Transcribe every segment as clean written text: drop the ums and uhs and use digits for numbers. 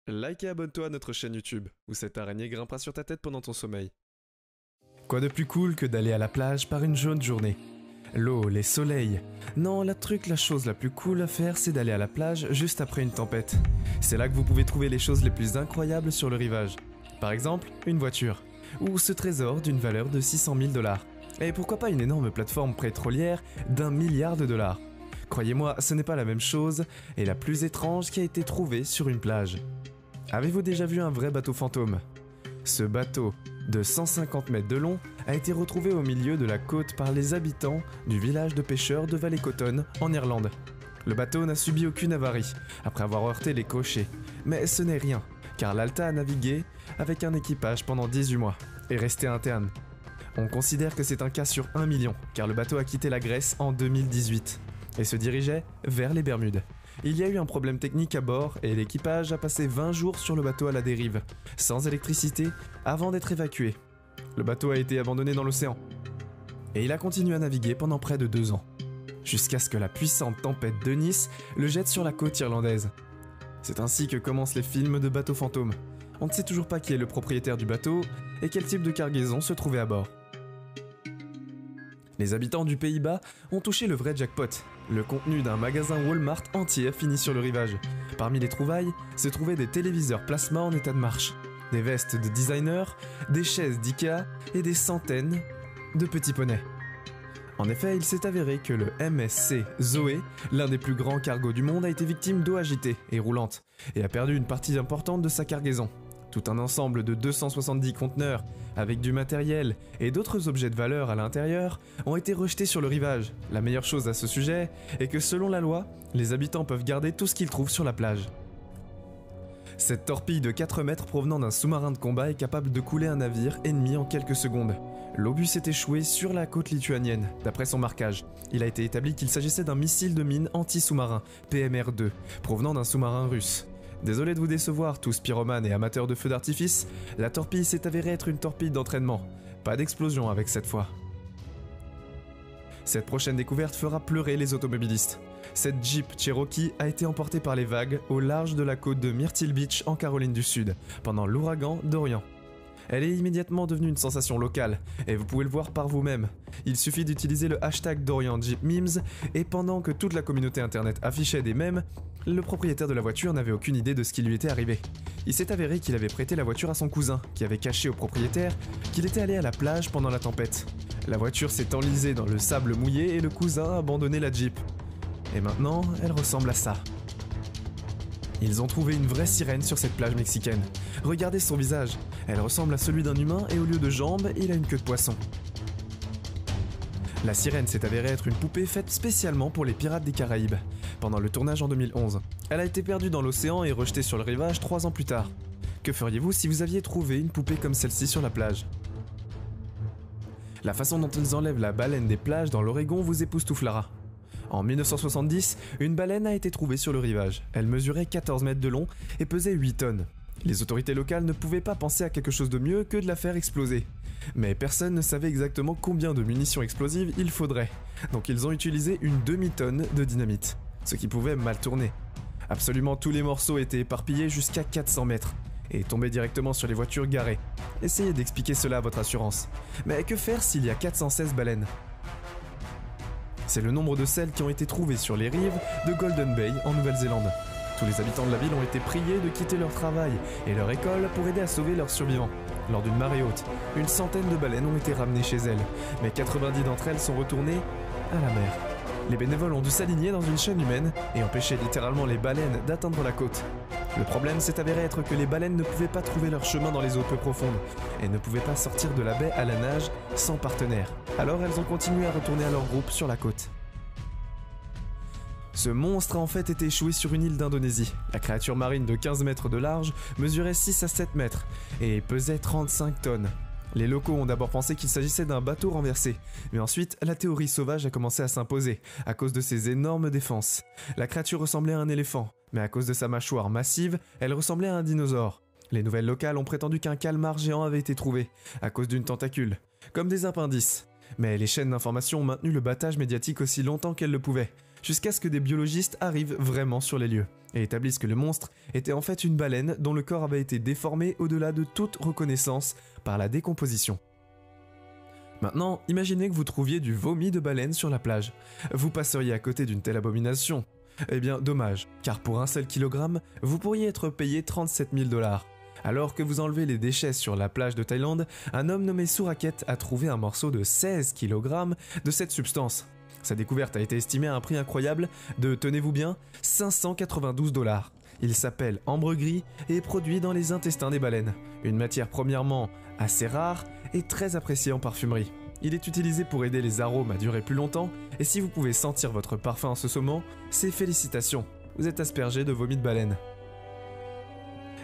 Like et abonne-toi à notre chaîne YouTube, où cette araignée grimpera sur ta tête pendant ton sommeil. Quoi de plus cool que d'aller à la plage par une jaune journée? L'eau, les soleils. Non, la chose la plus cool à faire, c'est d'aller à la plage juste après une tempête. C'est là que vous pouvez trouver les choses les plus incroyables sur le rivage. Par exemple, une voiture. Ou ce trésor d'une valeur de 600 000 $. Et pourquoi pas une énorme plateforme pétrolière d'1 milliard de dollars. Croyez-moi, ce n'est pas la même chose, et la plus étrange qui a été trouvée sur une plage. Avez-vous déjà vu un vrai bateau fantôme? Ce bateau, de 150 mètres de long, a été retrouvé au milieu de la côte par les habitants du village de pêcheurs de Valley-Cotton, en Irlande. Le bateau n'a subi aucune avarie, après avoir heurté les crochets. Mais ce n'est rien, car l'Alta a navigué avec un équipage pendant 18 mois, et resté interne. On considère que c'est un cas sur 1 million, car le bateau a quitté la Grèce en 2018, et se dirigeait vers les Bermudes. Il y a eu un problème technique à bord et l'équipage a passé 20 jours sur le bateau à la dérive, sans électricité, avant d'être évacué. Le bateau a été abandonné dans l'océan. Et il a continué à naviguer pendant près de 2 ans, jusqu'à ce que la puissante tempête de Nice le jette sur la côte irlandaise. C'est ainsi que commencent les films de bateaux fantômes. On ne sait toujours pas qui est le propriétaire du bateau et quel type de cargaison se trouvait à bord. Les habitants du Pays-Bas ont touché le vrai jackpot. Le contenu d'un magasin Walmart entier a fini sur le rivage. Parmi les trouvailles, se trouvaient des téléviseurs plasma en état de marche, des vestes de designers, des chaises d'Ikea et des centaines de petits poneys. En effet, il s'est avéré que le MSC Zoé, l'un des plus grands cargos du monde, a été victime d'eau agitée et roulante, et a perdu une partie importante de sa cargaison. Tout un ensemble de 270 conteneurs, avec du matériel et d'autres objets de valeur à l'intérieur, ont été rejetés sur le rivage. La meilleure chose à ce sujet est que selon la loi, les habitants peuvent garder tout ce qu'ils trouvent sur la plage. Cette torpille de 4 mètres provenant d'un sous-marin de combat est capable de couler un navire ennemi en quelques secondes. L'obus s'est échoué sur la côte lituanienne, d'après son marquage. Il a été établi qu'il s'agissait d'un missile de mine anti-sous-marin, PMR-2, provenant d'un sous-marin russe. Désolé de vous décevoir, tous pyromanes et amateurs de feux d'artifice, la torpille s'est avérée être une torpille d'entraînement. Pas d'explosion avec cette fois. Cette prochaine découverte fera pleurer les automobilistes. Cette Jeep Cherokee a été emportée par les vagues au large de la côte de Myrtle Beach en Caroline du Sud, pendant l'ouragan Dorian. Elle est immédiatement devenue une sensation locale, et vous pouvez le voir par vous-même. Il suffit d'utiliser le hashtag DorianJeepMemes, et pendant que toute la communauté internet affichait des mèmes, le propriétaire de la voiture n'avait aucune idée de ce qui lui était arrivé. Il s'est avéré qu'il avait prêté la voiture à son cousin, qui avait caché au propriétaire qu'il était allé à la plage pendant la tempête. La voiture s'est enlisée dans le sable mouillé et le cousin a abandonné la Jeep. Et maintenant, elle ressemble à ça. Ils ont trouvé une vraie sirène sur cette plage mexicaine. Regardez son visage, elle ressemble à celui d'un humain et au lieu de jambes, il a une queue de poisson. La sirène s'est avérée être une poupée faite spécialement pour les pirates des Caraïbes, pendant le tournage en 2011. Elle a été perdue dans l'océan et rejetée sur le rivage 3 ans plus tard. Que feriez-vous si vous aviez trouvé une poupée comme celle-ci sur la plage? La façon dont ils enlèvent la baleine des plages dans l'Oregon vous époustouflera. En 1970, une baleine a été trouvée sur le rivage. Elle mesurait 14 mètres de long et pesait 8 tonnes. Les autorités locales ne pouvaient pas penser à quelque chose de mieux que de la faire exploser. Mais personne ne savait exactement combien de munitions explosives il faudrait. Donc ils ont utilisé une demi-tonne de dynamite, ce qui pouvait mal tourner. Absolument tous les morceaux étaient éparpillés jusqu'à 400 mètres et tombaient directement sur les voitures garées. Essayez d'expliquer cela à votre assurance. Mais que faire s'il y a 416 baleines ? C'est le nombre de celles qui ont été trouvées sur les rives de Golden Bay en Nouvelle-Zélande. Tous les habitants de la ville ont été priés de quitter leur travail et leur école pour aider à sauver leurs survivants. Lors d'une marée haute, une centaine de baleines ont été ramenées chez elles, mais 90 d'entre elles sont retournées à la mer. Les bénévoles ont dû s'aligner dans une chaîne humaine et empêcher littéralement les baleines d'atteindre la côte. Le problème s'est avéré être que les baleines ne pouvaient pas trouver leur chemin dans les eaux peu profondes et ne pouvaient pas sortir de la baie à la nage sans partenaire. Alors elles ont continué à retourner à leur groupe sur la côte. Ce monstre a en fait été échoué sur une île d'Indonésie. La créature marine de 15 mètres de large mesurait 6 à 7 mètres et pesait 35 tonnes. Les locaux ont d'abord pensé qu'il s'agissait d'un bateau renversé, mais ensuite la théorie sauvage a commencé à s'imposer à cause de ses énormes défenses. La créature ressemblait à un éléphant, mais à cause de sa mâchoire massive, elle ressemblait à un dinosaure. Les nouvelles locales ont prétendu qu'un calmar géant avait été trouvé, à cause d'une tentacule, comme des appendices. Mais les chaînes d'information ont maintenu le battage médiatique aussi longtemps qu'elles le pouvaient. jusqu'à ce que des biologistes arrivent vraiment sur les lieux et établissent que le monstre était en fait une baleine dont le corps avait été déformé au-delà de toute reconnaissance par la décomposition. Maintenant, imaginez que vous trouviez du vomi de baleine sur la plage. Vous passeriez à côté d'une telle abomination? Eh bien, dommage, car pour un seul kilogramme, vous pourriez être payé 37 000 $. Alors que vous enlevez les déchets sur la plage de Thaïlande, un homme nommé Suraket a trouvé un morceau de 16 kg de cette substance. Sa découverte a été estimée à un prix incroyable de, tenez-vous bien, 592 $. Il s'appelle ambre gris et est produit dans les intestins des baleines, une matière premièrement assez rare et très appréciée en parfumerie. Il est utilisé pour aider les arômes à durer plus longtemps, et si vous pouvez sentir votre parfum en ce moment, c'est félicitations, vous êtes aspergé de vomi de baleine.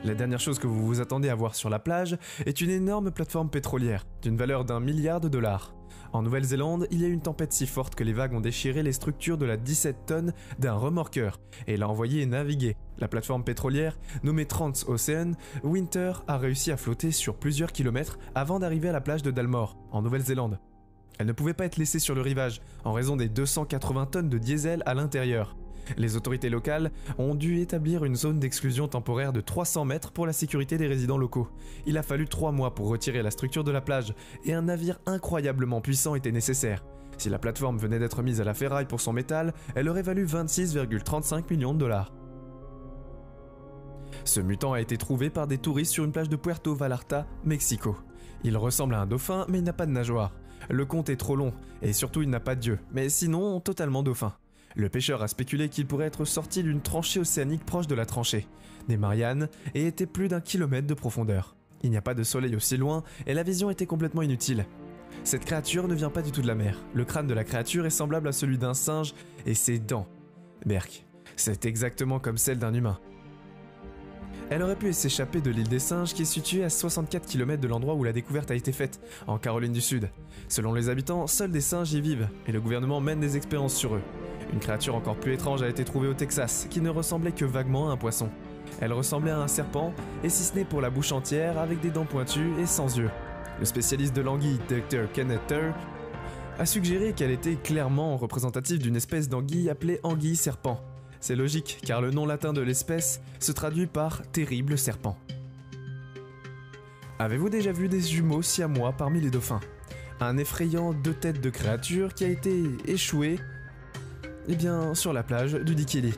La dernière chose que vous vous attendez à voir sur la plage est une énorme plateforme pétrolière, d'une valeur d'1 milliard de $. En Nouvelle-Zélande, il y a eu une tempête si forte que les vagues ont déchiré les structures de la 17 tonnes d'un remorqueur et l'a envoyé naviguer. La plateforme pétrolière, nommée Trans Ocean, Winter a réussi à flotter sur plusieurs kilomètres avant d'arriver à la plage de Dalmore, en Nouvelle-Zélande. Elle ne pouvait pas être laissée sur le rivage, en raison des 280 tonnes de diesel à l'intérieur. Les autorités locales ont dû établir une zone d'exclusion temporaire de 300 mètres pour la sécurité des résidents locaux. Il a fallu 3 mois pour retirer la structure de la plage, et un navire incroyablement puissant était nécessaire. Si la plateforme venait d'être mise à la ferraille pour son métal, elle aurait valu 26,35 millions de $. Ce mutant a été trouvé par des touristes sur une plage de Puerto Vallarta, Mexico. Il ressemble à un dauphin, mais il n'a pas de nageoire. Le conte est trop long, et surtout il n'a pas d'yeux, mais sinon totalement dauphin. Le pêcheur a spéculé qu'il pourrait être sorti d'une tranchée océanique proche de la tranchée, des Mariannes, et était plus d'1 kilomètre de profondeur. Il n'y a pas de soleil aussi loin, et la vision était complètement inutile. Cette créature ne vient pas du tout de la mer. Le crâne de la créature est semblable à celui d'un singe, et ses dents. Berk, c'est exactement comme celle d'un humain. Elle aurait pu s'échapper de l'île des Singes qui est située à 64 km de l'endroit où la découverte a été faite, en Caroline du Sud. Selon les habitants, seuls des singes y vivent, et le gouvernement mène des expériences sur eux. Une créature encore plus étrange a été trouvée au Texas, qui ne ressemblait que vaguement à un poisson. Elle ressemblait à un serpent, et si ce n'est pour la bouche entière, avec des dents pointues et sans yeux. Le spécialiste de l'anguille, Dr. Kenneth Turr, a suggéré qu'elle était clairement représentative d'une espèce d'anguille appelée anguille serpent. C'est logique, car le nom latin de l'espèce se traduit par « terrible serpent ». Avez-vous déjà vu des jumeaux siamois parmi les dauphins? Un effrayant 2 têtes de créature qui a été échoué sur la plage du Dikili.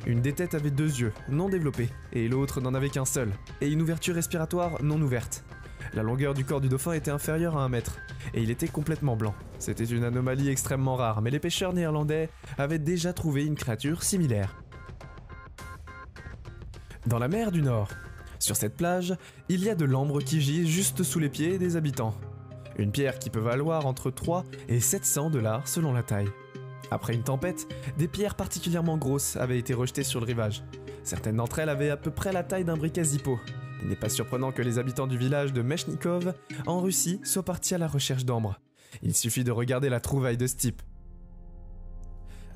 Une des têtes avait 2 yeux, non développés, et l'autre n'en avait qu'un seul, et une ouverture respiratoire non ouverte. La longueur du corps du dauphin était inférieure à 1 mètre, et il était complètement blanc. C'était une anomalie extrêmement rare, mais les pêcheurs néerlandais avaient déjà trouvé une créature similaire. Dans la mer du Nord, sur cette plage, il y a de l'ambre qui gît juste sous les pieds des habitants. Une pierre qui peut valoir entre 3 et 700 $ selon la taille. Après une tempête, des pierres particulièrement grosses avaient été rejetées sur le rivage. Certaines d'entre elles avaient à peu près la taille d'un briquet Zippo. Il n'est pas surprenant que les habitants du village de Mechnikov, en Russie, soient partis à la recherche d'ambre. Il suffit de regarder la trouvaille de ce type.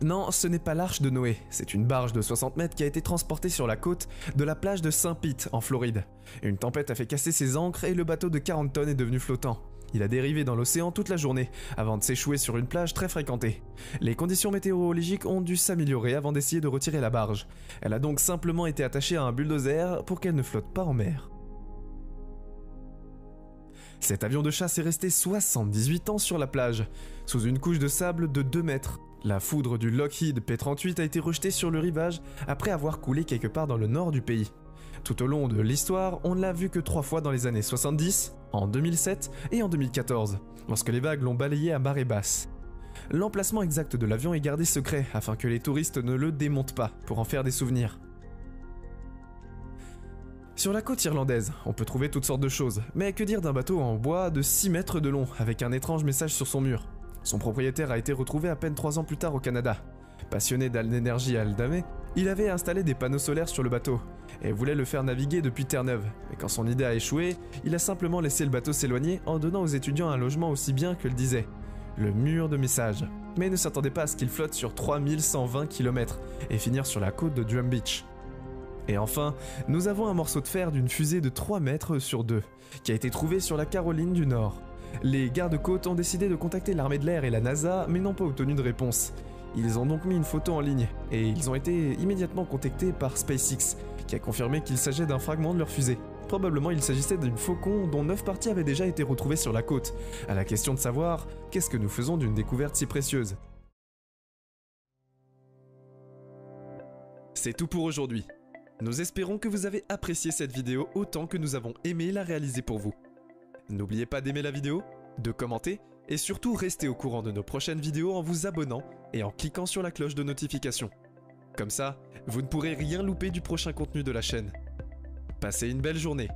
Non, ce n'est pas l'arche de Noé, c'est une barge de 60 mètres qui a été transportée sur la côte de la plage de Saint-Pete, en Floride. Une tempête a fait casser ses ancres et le bateau de 40 tonnes est devenu flottant. Il a dérivé dans l'océan toute la journée, avant de s'échouer sur une plage très fréquentée. Les conditions météorologiques ont dû s'améliorer avant d'essayer de retirer la barge. Elle a donc simplement été attachée à un bulldozer pour qu'elle ne flotte pas en mer. Cet avion de chasse est resté 78 ans sur la plage, sous une couche de sable de 2 mètres. La foudre du Lockheed P-38 a été rejetée sur le rivage après avoir coulé quelque part dans le nord du pays. Tout au long de l'histoire, on ne l'a vu que 3 fois dans les années 70, en 2007 et en 2014, lorsque les vagues l'ont balayé à marée basse. L'emplacement exact de l'avion est gardé secret afin que les touristes ne le démontent pas pour en faire des souvenirs. Sur la côte irlandaise, on peut trouver toutes sortes de choses, mais que dire d'un bateau en bois de 6 mètres de long avec un étrange message sur son mur? Son propriétaire a été retrouvé à peine 3 ans plus tard au Canada. Passionné d'énergie à Aldame, il avait installé des panneaux solaires sur le bateau et voulait le faire naviguer depuis Terre-Neuve. Mais quand son idée a échoué, il a simplement laissé le bateau s'éloigner en donnant aux étudiants un logement aussi bien que le disait le mur de messages. Mais il ne s'attendait pas à ce qu'il flotte sur 3120 km et finir sur la côte de Drum Beach. Et enfin, nous avons un morceau de fer d'une fusée de 3 mètres sur 2, qui a été trouvé sur la Caroline du Nord. Les gardes-côtes ont décidé de contacter l'armée de l'air et la NASA, mais n'ont pas obtenu de réponse. Ils ont donc mis une photo en ligne, et ils ont été immédiatement contactés par SpaceX, qui a confirmé qu'il s'agissait d'un fragment de leur fusée. Probablement il s'agissait d'une faucon dont 9 parties avaient déjà été retrouvées sur la côte, à la question de savoir qu'est-ce que nous faisons d'une découverte si précieuse. C'est tout pour aujourd'hui. Nous espérons que vous avez apprécié cette vidéo autant que nous avons aimé la réaliser pour vous. N'oubliez pas d'aimer la vidéo, de commenter, et surtout restez au courant de nos prochaines vidéos en vous abonnant et en cliquant sur la cloche de notification. Comme ça, vous ne pourrez rien louper du prochain contenu de la chaîne. Passez une belle journée.